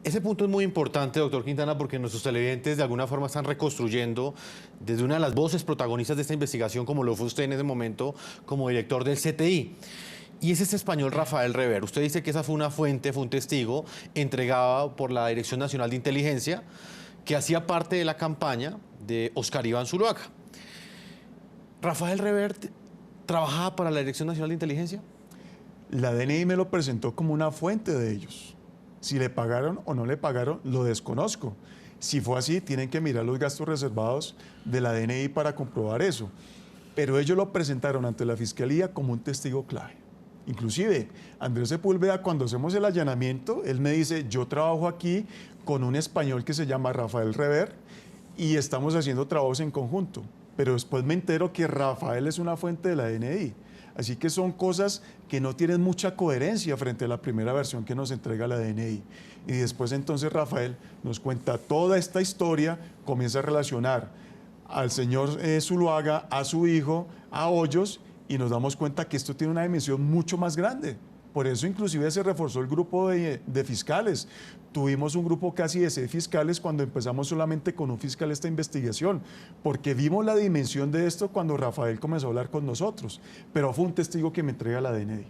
Ese punto es muy importante, doctor Quintana, porque nuestros televidentes de alguna forma están reconstruyendo desde una de las voces protagonistas de esta investigación, como lo fue usted en ese momento como director del CTI. Y es este español Rafael Rever. Usted dice que esa fue una fuente, fue un testigo entregado por la Dirección Nacional de Inteligencia que hacía parte de la campaña de Óscar Iván Zuluaga. ¿Rafael Rever trabajaba para la Dirección Nacional de Inteligencia? La DNI me lo presentó como una fuente de ellos. Si le pagaron o no le pagaron, lo desconozco. Si fue así, tienen que mirar los gastos reservados de la DNI para comprobar eso. Pero ellos lo presentaron ante la Fiscalía como un testigo clave. Inclusive, Andrés Sepúlveda, cuando hacemos el allanamiento, él me dice, yo trabajo aquí con un español que se llama Rafael Rever y estamos haciendo trabajos en conjunto. Pero después me entero que Rafael es una fuente de la DNI. Así que son cosas que no tienen mucha coherencia frente a la primera versión que nos entrega la DNI. Y después entonces Rafael nos cuenta toda esta historia, comienza a relacionar al señor Zuluaga, a su hijo, a Hoyos, y nos damos cuenta que esto tiene una dimensión mucho más grande. Por eso inclusive se reforzó el grupo de fiscales. Tuvimos un grupo casi de 6 fiscales cuando empezamos solamente con un fiscal esta investigación, porque vimos la dimensión de esto cuando Rafael comenzó a hablar con nosotros, pero fue un testigo que me entrega la DNI.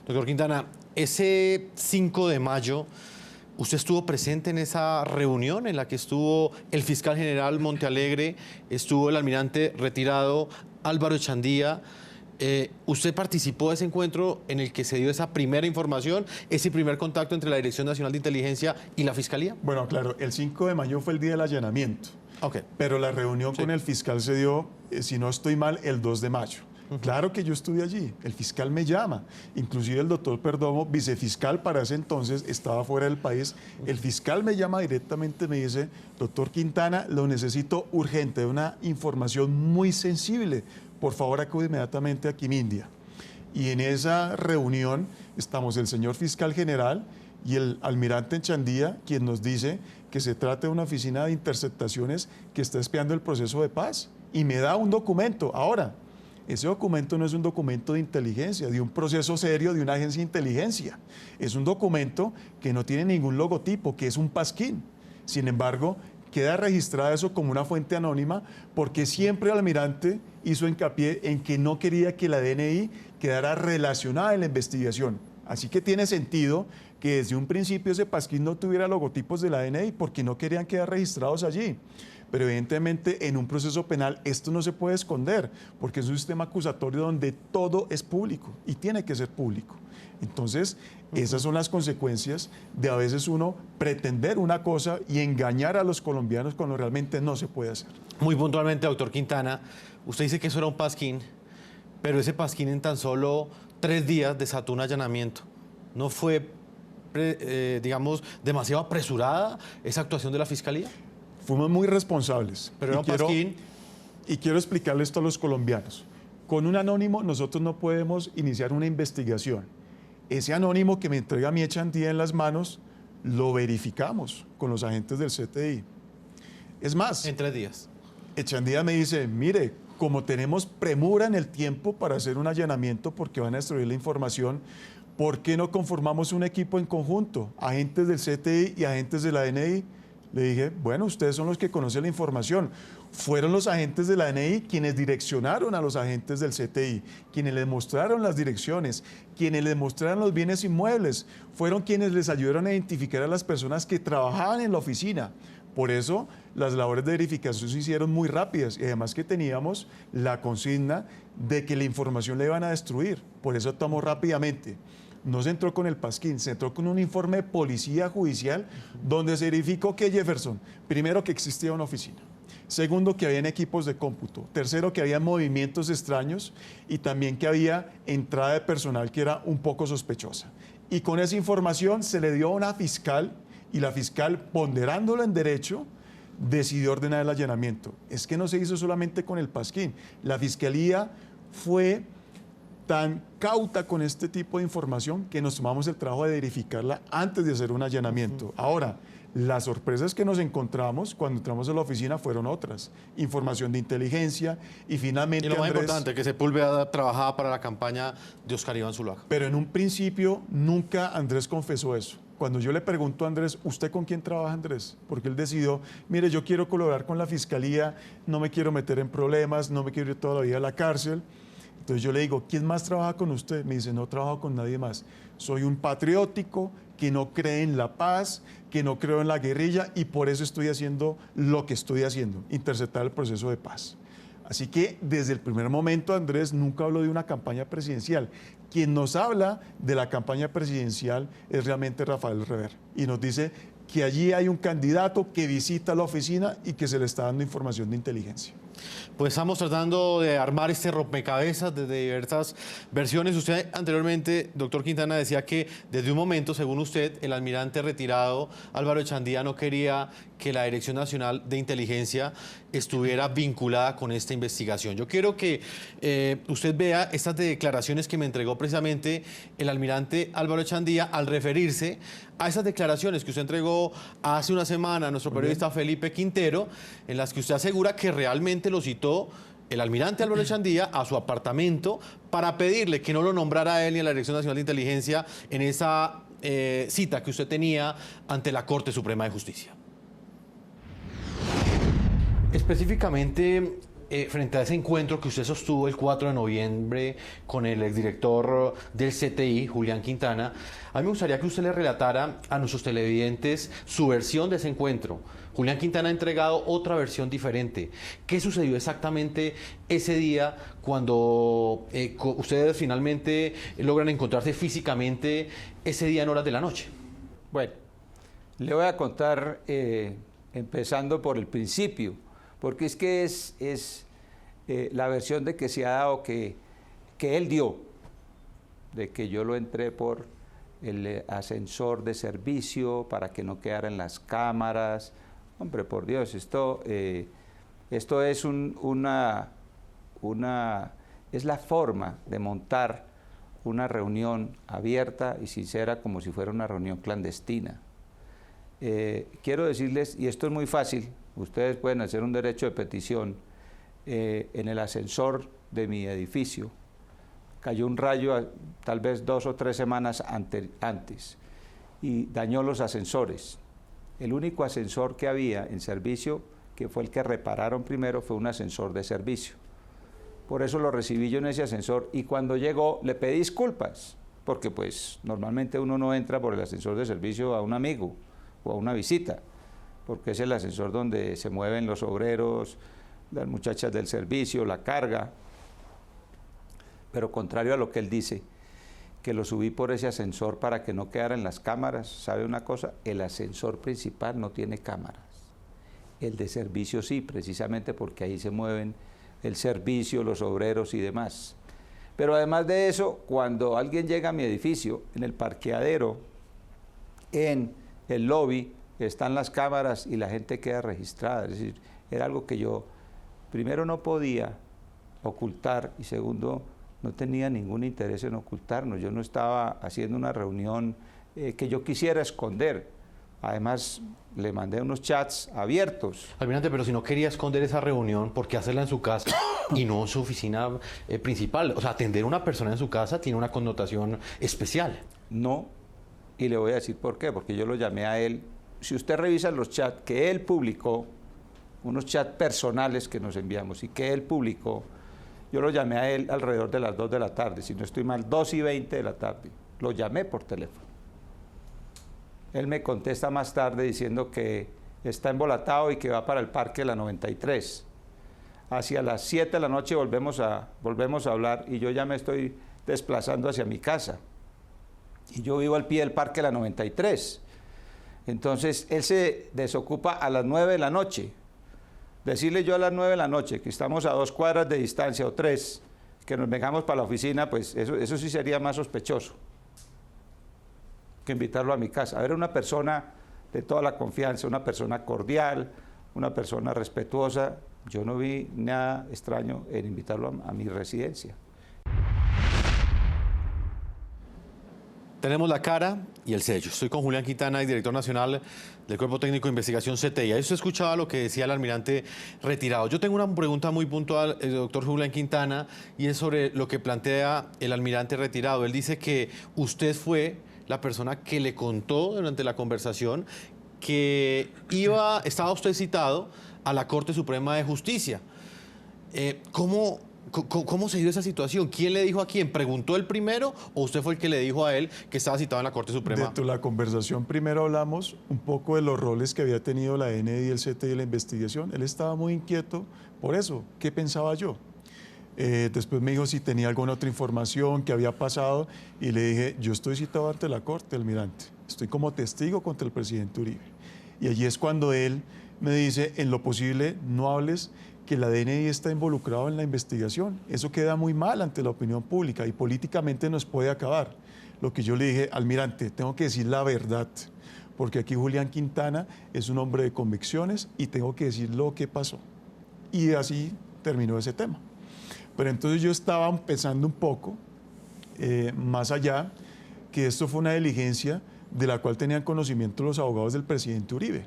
Doctor Quintana, ese 5 de mayo, ¿usted estuvo presente en esa reunión en la que estuvo el fiscal general Montealegre, estuvo el almirante retirado Álvaro Echandía? ¿Usted participó de ese encuentro en el que se dio esa primera información, ese primer contacto entre la Dirección Nacional de Inteligencia y la Fiscalía? Bueno, claro, el 5 de mayo fue el día del allanamiento, pero la reunión con el fiscal se dio, si no estoy mal, el 2 de mayo. Claro que yo estuve allí, el fiscal me llama, inclusive el doctor Perdomo, vicefiscal para ese entonces, estaba fuera del país, el fiscal me llama directamente, me dice, doctor Quintana, lo necesito urgente, una información muy sensible, por favor acude inmediatamente a Quimindia. Y en esa reunión estamos el señor fiscal general y el almirante Echandía, quien nos dice que se trata de una oficina de interceptaciones que está espiando el proceso de paz, y me da un documento. Ahora, ese documento no es un documento de inteligencia, de un proceso serio de una agencia de inteligencia. Es un documento que no tiene ningún logotipo, que es un pasquín. Sin embargo, queda registrada eso como una fuente anónima porque siempre el almirante hizo hincapié en que no quería que la DNI quedara relacionada en la investigación. Así que tiene sentido que desde un principio ese pasquín no tuviera logotipos de la DNI porque no querían quedar registrados allí. Pero evidentemente en un proceso penal esto no se puede esconder porque es un sistema acusatorio donde todo es público y tiene que ser público. Entonces, esas son las consecuencias de a veces uno pretender una cosa y engañar a los colombianos cuando realmente no se puede hacer. Muy puntualmente, doctor Quintana, usted dice que eso era un pasquín, pero ese pasquín en tan solo 3 días desató un allanamiento. ¿No fue, digamos, demasiado apresurada esa actuación de la Fiscalía? Fuimos muy responsables. Pero era un pasquín. Y quiero explicarle esto a los colombianos. Con un anónimo nosotros no podemos iniciar una investigación. Ese anónimo que me entrega mi Echandía en las manos, lo verificamos con los agentes del CTI. Es más, En 3 días. Echandía me dice, mire, como tenemos premura en el tiempo para hacer un allanamiento porque van a destruir la información, ¿por qué no conformamos un equipo en conjunto? Agentes del CTI y agentes de la DNI. Le dije, bueno, ustedes son los que conocen la información. Fueron los agentes de la DNI quienes direccionaron a los agentes del CTI, quienes les mostraron las direcciones, quienes les mostraron los bienes inmuebles, fueron quienes les ayudaron a identificar a las personas que trabajaban en la oficina. Por eso las labores de verificación se hicieron muy rápidas y además que teníamos la consigna de que la información la iban a destruir. Por eso actuamos rápidamente. No se entró con el pasquín, se entró con un informe de policía judicial donde se verificó que Jefferson, primero que existía una oficina, segundo que habían equipos de cómputo, tercero que había movimientos extraños y también que había entrada de personal que era un poco sospechosa. Y con esa información se le dio a una fiscal y la fiscal, ponderándolo en derecho, decidió ordenar el allanamiento. Es que no se hizo solamente con el pasquín, la fiscalía fue tan cauta con este tipo de información que nos tomamos el trabajo de verificarla antes de hacer un allanamiento. Ahora, las sorpresas que nos encontramos cuando entramos a la oficina fueron otras. Información de inteligencia y finalmente, Y lo más Andrés, importante, que Sepúlveda trabajaba para la campaña de Óscar Iván Zuluaga. pero en un principio nunca Andrés confesó eso. cuando yo le pregunto a Andrés, ¿usted con quién trabaja, Andrés? Porque él decidió, mire, yo quiero colaborar con la fiscalía, no me quiero meter en problemas, no me quiero ir toda la vida a la cárcel. Entonces yo le digo, ¿quién más trabaja con usted? Me dice, no trabajo con nadie más. Soy un patriótico que no cree en la paz, que no creo en la guerrilla y por eso estoy haciendo lo que estoy haciendo, interceptar el proceso de paz. Así que desde el primer momento Andrés nunca habló de una campaña presidencial. Quien nos habla de la campaña presidencial es realmente Rafael Rever y nos dice que allí hay un candidato que visita la oficina y que se le está dando información de inteligencia. Pues estamos tratando de armar este rompecabezas desde diversas versiones. Usted anteriormente, doctor Quintana, decía que desde un momento, según usted, el almirante retirado Álvaro Echandía no quería que la Dirección Nacional de Inteligencia estuviera vinculada con esta investigación. Yo quiero que usted vea estas declaraciones que me entregó precisamente el almirante Álvaro Echandía al referirse a esas declaraciones que usted entregó hace una semana a nuestro periodista Felipe Quintero, en las que usted asegura que realmente lo citó el almirante Álvaro Echandía a su apartamento para pedirle que no lo nombrara a él ni a la Dirección Nacional de Inteligencia en esa cita que usted tenía ante la Corte Suprema de Justicia. Específicamente, frente a ese encuentro que usted sostuvo el 4 de noviembre con el exdirector del CTI, Julián Quintana, a mí me gustaría que usted le relatara a nuestros televidentes su versión de ese encuentro. Julián Quintana ha entregado otra versión diferente. ¿Qué sucedió exactamente ese día cuando ustedes finalmente logran encontrarse físicamente ese día en horas de la noche? Bueno, le voy a contar empezando por el principio, porque es que es la versión de que se ha dado que él dio, de que yo lo entré por el ascensor de servicio para que no quedara en las cámaras. Hombre, por Dios, esto es es la forma de montar una reunión abierta y sincera como si fuera una reunión clandestina. Quiero decirles, y esto es muy fácil, ustedes pueden hacer un derecho de petición. En el ascensor de mi edificio cayó un rayo tal vez 2 o 3 semanas antes y dañó los ascensores. El único ascensor que había en servicio, que fue el que repararon primero, fue un ascensor de servicio. Por eso lo recibí yo en ese ascensor y cuando llegó le pedí disculpas, porque pues normalmente uno no entra por el ascensor de servicio a un amigo o a una visita, porque es el ascensor donde se mueven los obreros, las muchachas del servicio, la carga. Pero contrario a lo que él dice, que lo subí por ese ascensor para que no quedara en las cámaras, ¿sabe una cosa? El ascensor principal no tiene cámaras. El de servicio sí, precisamente porque ahí se mueven el servicio, los obreros y demás. Pero además de eso, cuando alguien llega a mi edificio, en el parqueadero, en el lobby, están las cámaras y la gente queda registrada. Es decir, era algo que yo, primero, no podía ocultar y segundo, no tenía ningún interés en ocultarnos. Yo no estaba haciendo una reunión que yo quisiera esconder. Además, le mandé unos chats abiertos. Almirante, pero si no quería esconder esa reunión, ¿por qué hacerla en su casa y no en su oficina principal? O sea, atender a una persona en su casa tiene una connotación especial. No, y le voy a decir por qué, porque yo lo llamé a él. Si usted revisa los chats que él publicó, unos chats personales que nos enviamos y que él publicó, yo lo llamé a él alrededor de las 2 de la tarde, si no estoy mal, 2:20 de la tarde. Lo llamé por teléfono. Él me contesta más tarde diciendo que está embolatado y que va para el parque de la 93. Hacia las 7 de la noche volvemos a hablar y yo ya me estoy desplazando hacia mi casa. Y yo vivo al pie del parque de la 93. Entonces, él se desocupa a las 9 de la noche. Decirle yo a las 9 de la noche que estamos a 2 cuadras de distancia o 3, que nos vengamos para la oficina, pues eso sí sería más sospechoso que invitarlo a mi casa. A ver, una persona de toda la confianza, una persona cordial, una persona respetuosa. Yo no vi nada extraño en invitarlo a mi residencia. Tenemos la cara y el sello. Estoy con Julián Quintana, director nacional del Cuerpo Técnico de Investigación CTI. Ahí usted escuchaba lo que decía el almirante retirado. Yo tengo una pregunta muy puntual, el doctor Julián Quintana, y es sobre lo que plantea el almirante retirado. Él dice que usted fue la persona que le contó durante la conversación que estaba usted citado a la Corte Suprema de Justicia. ¿Cómo se dio esa situación? ¿Quién le dijo a quién? ¿Preguntó él primero o usted fue el que le dijo a él que estaba citado en la Corte Suprema? Dentro de la conversación primero hablamos un poco de los roles que había tenido la DNI y el CTI en la investigación. Él estaba muy inquieto por eso. ¿Qué pensaba yo? Después me dijo si tenía alguna otra información que había pasado y le dije, yo estoy citado ante la Corte, almirante. Estoy como testigo contra el presidente Uribe. Y allí es cuando él me dice, en lo posible, no hables que la DNI está involucrado en la investigación. Eso queda muy mal ante la opinión pública y políticamente nos puede acabar. Lo que yo le dije, almirante, tengo que decir la verdad, porque aquí Julián Quintana es un hombre de convicciones y tengo que decir lo que pasó. Y así terminó ese tema. Pero entonces yo estaba pensando un poco más allá, que esto fue una diligencia de la cual tenían conocimiento los abogados del presidente Uribe.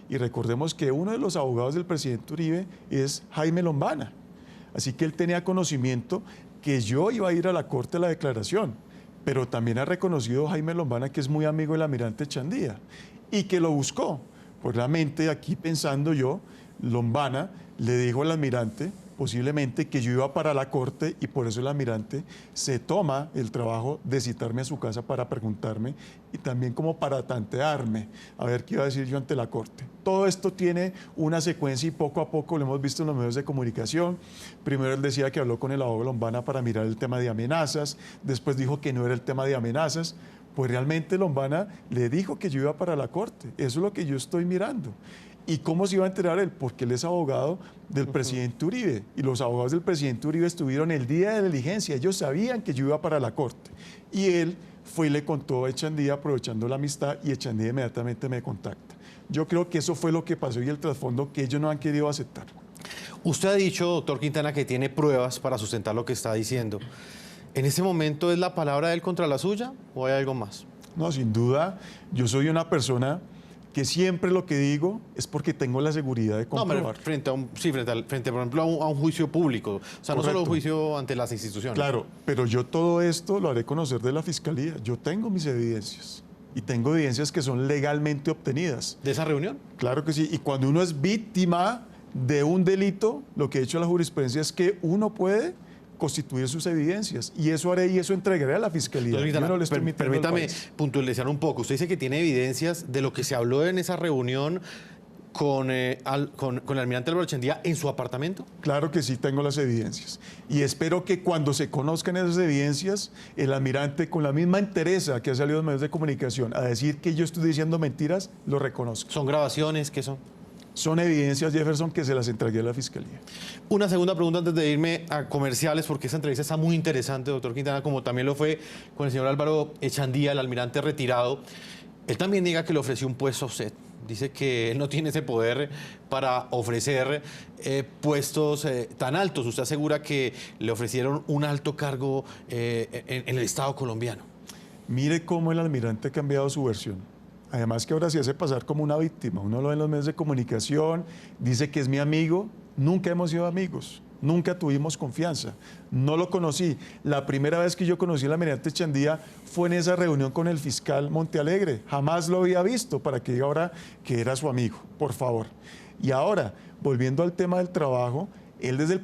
Y recordemos que uno de los abogados del presidente Uribe es Jaime Lombana. Así que él tenía conocimiento que yo iba a ir a la Corte a la declaración, pero también ha reconocido Jaime Lombana que es muy amigo del almirante Echandía y que lo buscó. Pues realmente aquí pensando yo, Lombana le dijo al almirante posiblemente que yo iba para la Corte y por eso el almirante se toma el trabajo de citarme a su casa para preguntarme y también como para tantearme a ver qué iba a decir yo ante la Corte. Todo esto tiene una secuencia y poco a poco lo hemos visto en los medios de comunicación. Primero él decía que habló con el abogado Lombana para mirar el tema de amenazas, después dijo que no era el tema de amenazas. Pues realmente Lombana le dijo que yo iba para la Corte. Eso es lo que yo estoy mirando. ¿Y cómo se iba a enterar él? Porque él es abogado del presidente Uribe y los abogados del presidente Uribe estuvieron el día de la diligencia. Ellos sabían que yo iba para la Corte. Y él fue y le contó a Echandía aprovechando la amistad y Echandía inmediatamente me contacta. Yo creo que eso fue lo que pasó y el trasfondo que ellos no han querido aceptar. Usted ha dicho, doctor Quintana, que tiene pruebas para sustentar lo que está diciendo. ¿En ese momento es la palabra de él contra la suya o hay algo más? No, sin duda, yo soy una persona que siempre lo que digo es porque tengo la seguridad de comprobar. No, frente, por ejemplo, a un juicio público, o sea, no solo un juicio ante las instituciones. Claro, pero yo todo esto lo haré conocer de la Fiscalía. Yo tengo mis evidencias y tengo evidencias que son legalmente obtenidas. ¿De esa reunión? Claro que sí, y cuando uno es víctima de un delito, lo que ha hecho la jurisprudencia es que uno puede constituir sus evidencias y eso haré y eso entregaré a la Fiscalía. Permítame puntualizar un poco. Usted dice que tiene evidencias de lo que se habló en esa reunión con el almirante Álvaro Echandía en su apartamento. Claro que sí, tengo las evidencias. Y espero que cuando se conozcan esas evidencias, el almirante, con la misma entereza que ha salido en medios de comunicación a decir que yo estoy diciendo mentiras, lo reconozco. ¿Son grabaciones? ¿Qué son? Son evidencias, Jefferson, que se las entregué a la Fiscalía. Una segunda pregunta antes de irme a comerciales, porque esta entrevista está muy interesante, doctor Quintana, como también lo fue con el señor Álvaro Echandía, el almirante retirado. Él también niega que le ofreció un puesto a usted. Dice que él no tiene ese poder para ofrecer puestos tan altos. Usted asegura que le ofrecieron un alto cargo en el Estado colombiano. Mire cómo el almirante ha cambiado su versión. Además que ahora se hace pasar como una víctima. Uno lo ve en los medios de comunicación, dice que es mi amigo. Nunca hemos sido amigos, nunca tuvimos confianza. No lo conocí. La primera vez que yo conocí al almirante Echandía fue en esa reunión con el fiscal Montealegre. Jamás lo había visto para que diga ahora que era su amigo, por favor. Y ahora, volviendo al tema del trabajo, él desde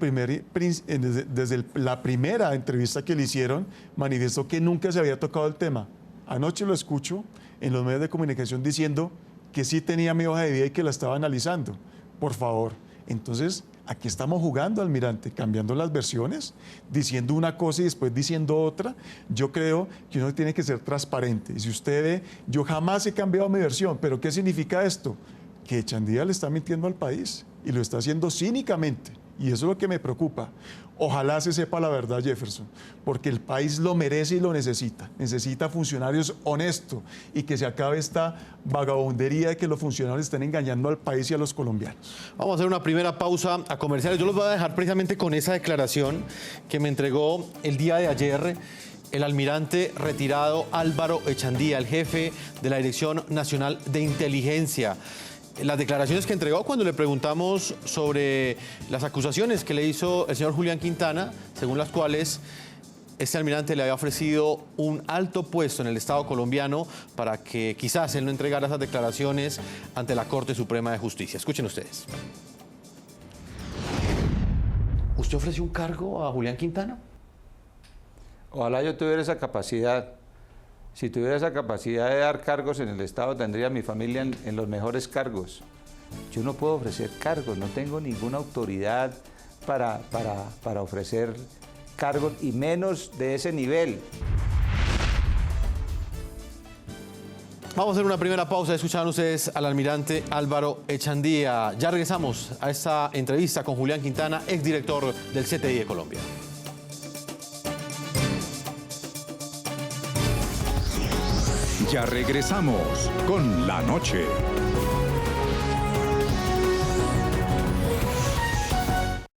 la primera entrevista que le hicieron manifestó que nunca se había tocado el tema. Anoche lo escucho en los medios de comunicación diciendo que sí tenía mi hoja de vida y que la estaba analizando. Por favor. Entonces, aquí estamos jugando, almirante, cambiando las versiones, diciendo una cosa y después diciendo otra. Yo creo que uno tiene que ser transparente. Y si usted ve, yo jamás he cambiado mi versión, pero ¿qué significa esto? Que Echandía le está mintiendo al país y lo está haciendo cínicamente. Y eso es lo que me preocupa. Ojalá se sepa la verdad, Jefferson, porque el país lo merece y lo necesita. Necesita funcionarios honestos y que se acabe esta vagabundería de que los funcionarios estén engañando al país y a los colombianos. Vamos a hacer una primera pausa a comerciales. Yo los voy a dejar precisamente con esa declaración que me entregó el día de ayer el almirante retirado Álvaro Echandía, el jefe de la Dirección Nacional de Inteligencia. Las declaraciones que entregó cuando le preguntamos sobre las acusaciones que le hizo el señor Julián Quintana, según las cuales este almirante le había ofrecido un alto puesto en el Estado colombiano para que quizás él no entregara esas declaraciones ante la Corte Suprema de Justicia. Escuchen ustedes. ¿Usted ofreció un cargo a Julián Quintana? Ojalá yo tuviera esa capacidad. Si tuviera esa capacidad de dar cargos en el Estado, tendría a mi familia en los mejores cargos. Yo no puedo ofrecer cargos, no tengo ninguna autoridad para ofrecer cargos, y menos de ese nivel. Vamos a hacer una primera pausa. Escucharon ustedes al almirante Álvaro Echandía. Ya regresamos a esta entrevista con Julián Quintana, exdirector del CTI de Colombia. Ya regresamos con La Noche.